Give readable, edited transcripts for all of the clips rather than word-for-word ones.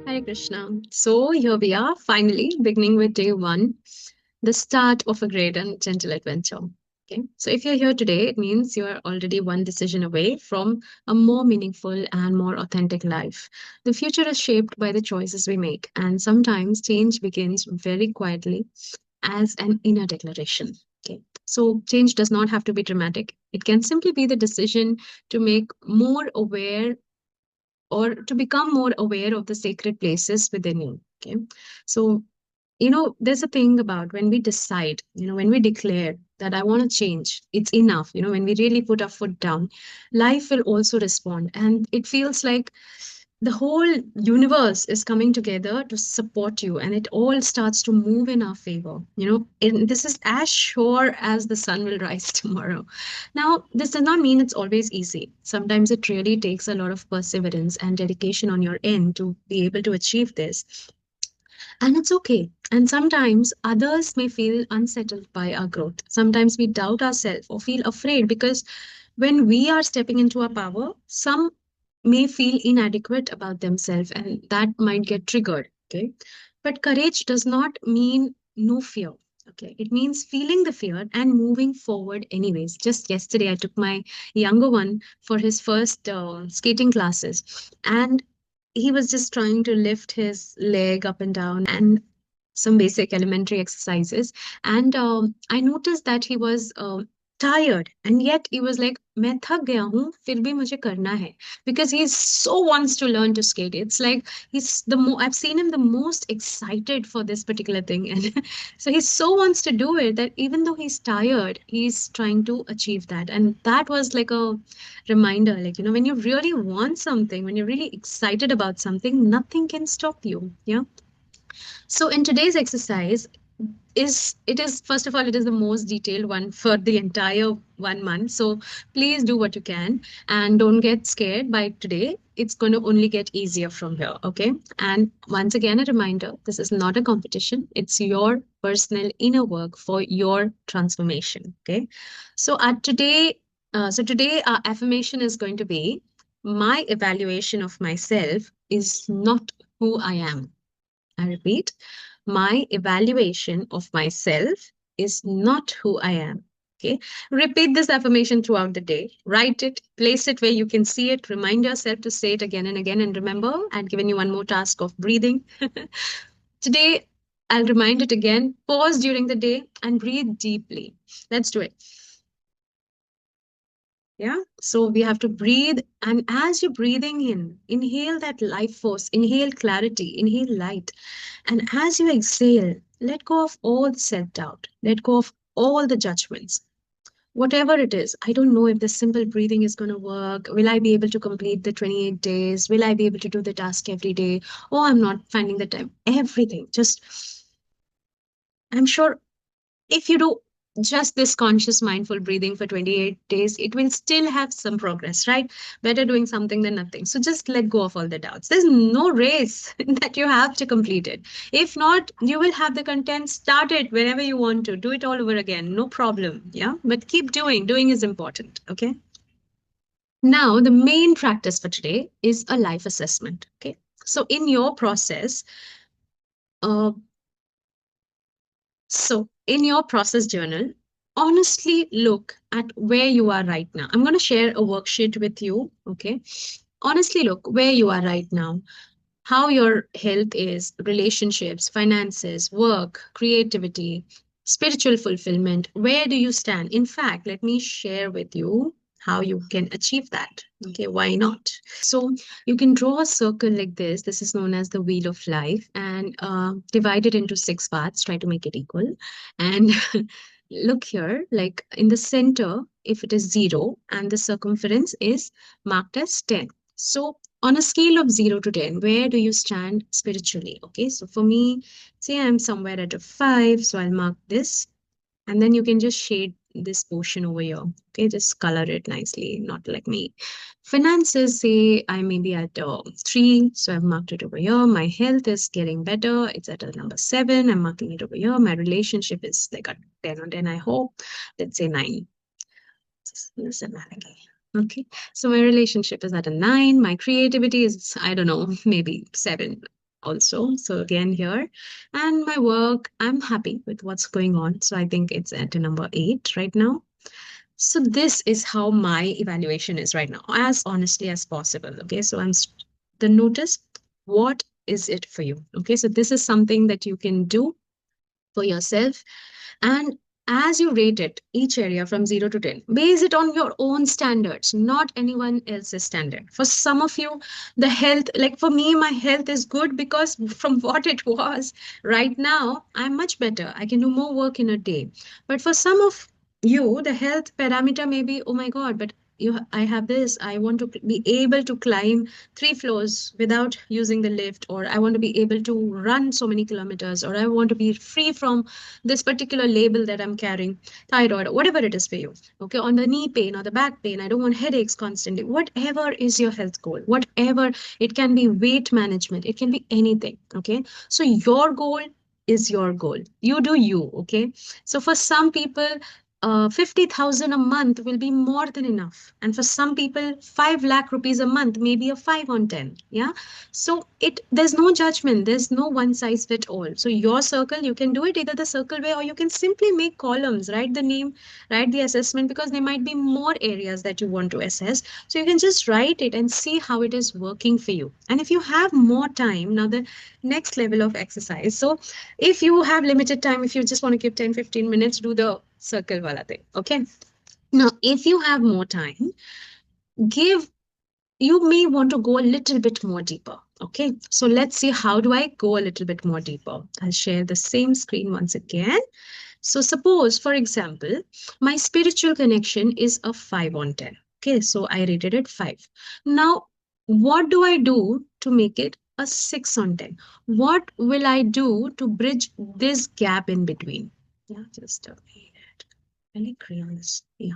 Hare Krishna. So here we are, finally beginning with day one, the start of a great and gentle adventure. Okay. So if you're here today, it means you are already one decision away from a more meaningful and more authentic life. The future is shaped by the choices we make, and sometimes change begins very quietly as an inner declaration. Okay. So change does not have to be dramatic. It can simply be the decision to make more aware or to become more aware of the sacred places within you. Okay. So, there's a thing about when we decide, when we declare that I want to change, it's enough. When we really put our foot down, life will also respond. And it feels like the whole universe is coming together to support you, and it all starts to move in our favor. And this is as sure as the sun will rise tomorrow. Now, this does not mean it's always easy. Sometimes it really takes a lot of perseverance and dedication on your end to be able to achieve this, and it's okay. And sometimes others may feel unsettled by our growth. Sometimes we doubt ourselves or feel afraid because when we are stepping into our power, some may feel inadequate about themselves, and that might get triggered. Okay. But courage does not mean no fear. Okay. It means feeling the fear and moving forward anyways. Just yesterday, I took my younger one for his first skating classes, and he was just trying to lift his leg up and down and some basic elementary exercises. And I noticed that he was tired, and yet he was like, मैं थक गया हूँ फिर भी मुझे करना है, because he so wants to learn to skate. It's like I've seen him the most excited for this particular thing, and so he so wants to do it that even though he's tired, he's trying to achieve that. And that was like a reminder, like, when you really want something, when you're really excited about something, nothing can stop you. Yeah. So in today's exercise, is first of all, it is the most detailed one for the entire 1 month. So please do what you can and don't get scared by today. It's going to only get easier from here. Okay. And once again, a reminder, this is not a competition. It's your personal inner work for your transformation. Okay. So today our affirmation is going to be, my evaluation of myself is not who I am. I repeat, my evaluation of myself is not who I am. Okay. Repeat this affirmation throughout the day. Write it, place it where you can see it, remind yourself to say it again and again. And remember, I've given you one more task of breathing. Today, I'll remind it again. Pause during the day and breathe deeply. Let's do it. Yeah. So we have to breathe. And as you're breathing in, inhale that life force, inhale clarity, inhale light. And as you exhale, let go of all the self doubt, let go of all the judgments. Whatever it is, I don't know if the simple breathing is going to work. Will I be able to complete the 28 days? Will I be able to do the task every day? Oh, I'm not finding the time. Everything. Just, I'm sure if you do just this conscious mindful breathing for 28 days, it will still have some progress, right? Better doing something than nothing. So just let go of all the doubts. There's no race that you have to complete it. If not, you will have the content. Start it wherever you want to. Do it all over again. No problem. Yeah. But keep doing. Doing is important. Okay. Now, the main practice for today is a life assessment. Okay. So in your process, uh, So, in your process journal, honestly look at where you are right now. I'm going to share a worksheet with you. Okay. Honestly look where you are right now, how your health is, relationships, finances, work, creativity, spiritual fulfillment. Where do you stand? In fact, let me share with you how you can achieve that. Okay, why not? So you can draw a circle like this. This is known as the wheel of life, and divide it into 6 parts. Try to make it equal. And look here, like in the center, if it is 0 and the circumference is marked as 10. So on a scale of 0 to 10, where do you stand spiritually? Okay, so for me, say I'm somewhere at a 5, so I'll mark this, and then you can just shade this portion over here. Okay, just color it nicely, not like me. Finances, say I may be at 3, so I've marked it over here. My health is getting better, it's at a number 7, I'm marking it over here. My relationship is like a 10 on 10, I hope. Let's say 9. Listen, Okay. So my relationship is at a 9. My creativity is, I don't know, maybe 7 also. So again here. And my work, I'm happy with what's going on. So I think it's at a number 8 right now. So this is how my evaluation is right now, as honestly as possible. Okay. So the notice, what is it for you? Okay. So this is something that you can do for yourself, and as you rate it, each area from 0 to 10, base it on your own standards, not anyone else's standard. For some of you, the health, like for me, my health is good because from what it was, right now, I'm much better. I can do more work in a day. But for some of you, the health parameter may be, oh my God, but I have this. I want to be able to climb 3 floors without using the lift, or I want to be able to run so many kilometers, or I want to be free from this particular label that I'm carrying, thyroid, whatever it is for you. Okay, on the knee pain or the back pain, I don't want headaches constantly. Whatever is your health goal, whatever, it can be weight management, it can be anything. Okay, so your goal is your goal. You do you. Okay, so for some people, 50,000 a month will be more than enough. And for some people, 5 lakh rupees a month may be a 5 on 10. Yeah. So there's no judgment, there's no one size fit all. So your circle, you can do it either the circle way, or you can simply make columns, write the name, write the assessment, because there might be more areas that you want to assess. So you can just write it and see how it is working for you. And if you have more time, now the next level of exercise. So if you have limited time, if you just want to keep 10-15 minutes, do the circle wala thing. Okay. Now, if you have more time, give you may want to go a little bit more deeper. Okay, so let's see, how do I go a little bit more deeper? I'll share the same screen once again. So suppose, for example, my spiritual connection is a 5 on 10. Okay, so I rated it 5. Now, what do I do to make it a 6 on 10? What will I do to bridge this gap in between? Yeah, just a minute. Really crayon this. Yeah.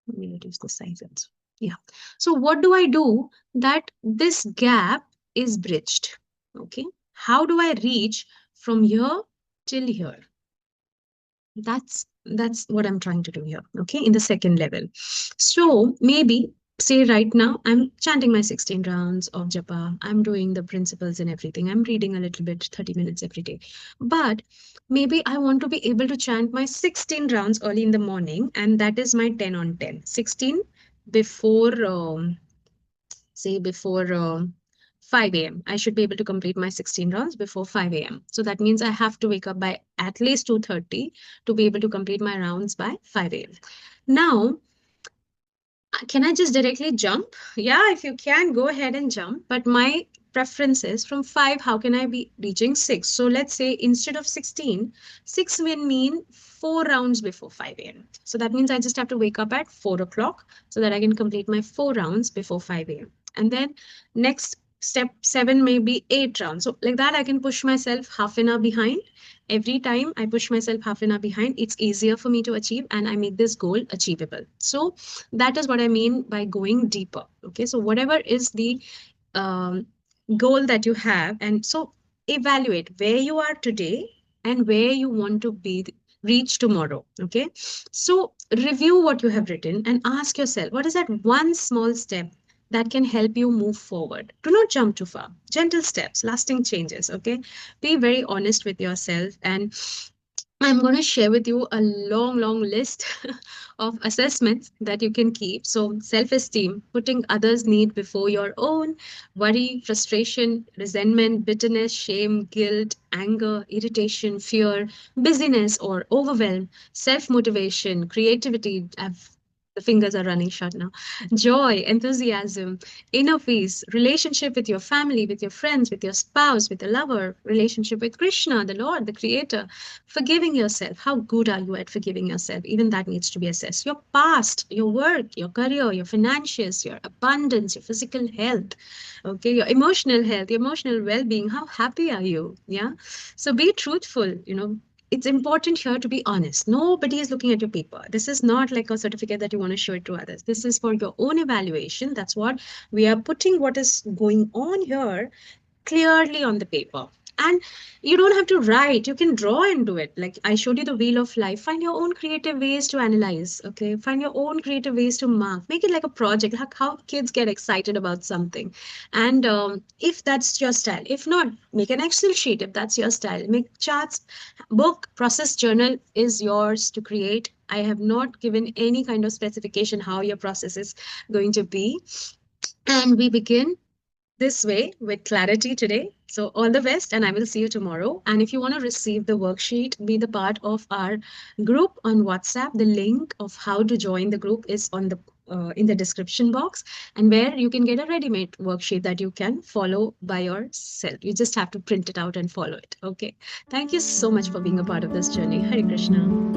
Let me reduce the size also. Yeah. So what do I do that this gap is bridged? Okay. How do I reach from here till here? That's what I'm trying to do here. Okay. In the second level. So maybe say right now I'm chanting my 16 rounds of japa. I'm doing the principles and everything. I'm reading a little bit, 30 minutes every day. But maybe I want to be able to chant my 16 rounds early in the morning, and that is my 10 on 10. 16 before say before 5 a.m. I should be able to complete my 16 rounds before 5 a.m. So that means I have to wake up by at least 2:30 to be able to complete my rounds by 5 a.m. Now, can I just directly jump? Yeah, if you can, go ahead and jump. But my preference is from 5, how can I be reaching 6? So let's say instead of 16, 6 will mean 4 rounds before 5 a.m. So that means I just have to wake up at 4 o'clock so that I can complete my 4 rounds before 5 a.m. And then next step 7 may be 8 rounds. So like that, I can push myself half an hour behind. Every time I push myself half an hour behind, it's easier for me to achieve, and I make this goal achievable. So that is what I mean by going deeper. Okay, so whatever is the um, goal that you have, and so evaluate where you are today and where you want to be reach tomorrow. Okay, so review what you have written and ask yourself, what is that one small step that can help you move forward? Do not jump too far. Gentle steps, lasting changes. Okay, be very honest with yourself, and I'm going to share with you a long, long list of assessments that you can keep. So, self esteem, putting others' need before your own, worry, frustration, resentment, bitterness, shame, guilt, anger, irritation, fear, busyness or overwhelm, self motivation, creativity. The fingers are running short now. Joy, enthusiasm, inner peace, relationship with your family, with your friends, with your spouse, with a lover, relationship with Krishna, the Lord, the Creator. Forgiving yourself. How good are you at forgiving yourself? Even that needs to be assessed. Your past, your work, your career, your finances, your abundance, your physical health, okay, your emotional health, your emotional well-being. How happy are you? Yeah. So be truthful. It's important here to be honest. Nobody is looking at your paper. This is not like a certificate that you want to show it to others. This is for your own evaluation. That's what we are putting, what is going on here clearly on the paper. And you don't have to write, you can draw into it. Like I showed you the wheel of life. Find your own creative ways to analyze, okay? Find your own creative ways to mark. Make it like a project, like how kids get excited about something. And if that's your style, if not, make an Excel sheet if that's your style. Make charts, book, process journal is yours to create. I have not given any kind of specification how your process is going to be. And we begin this way with clarity today. So, all the best, and I will see you tomorrow. And if you want to receive the worksheet, be the part of our group on WhatsApp. The link of how to join the group is on the in the description box, and where you can get a ready-made worksheet that you can follow by yourself. You just have to print it out and follow it. Okay. Thank you so much for being a part of this journey. Hare Krishna.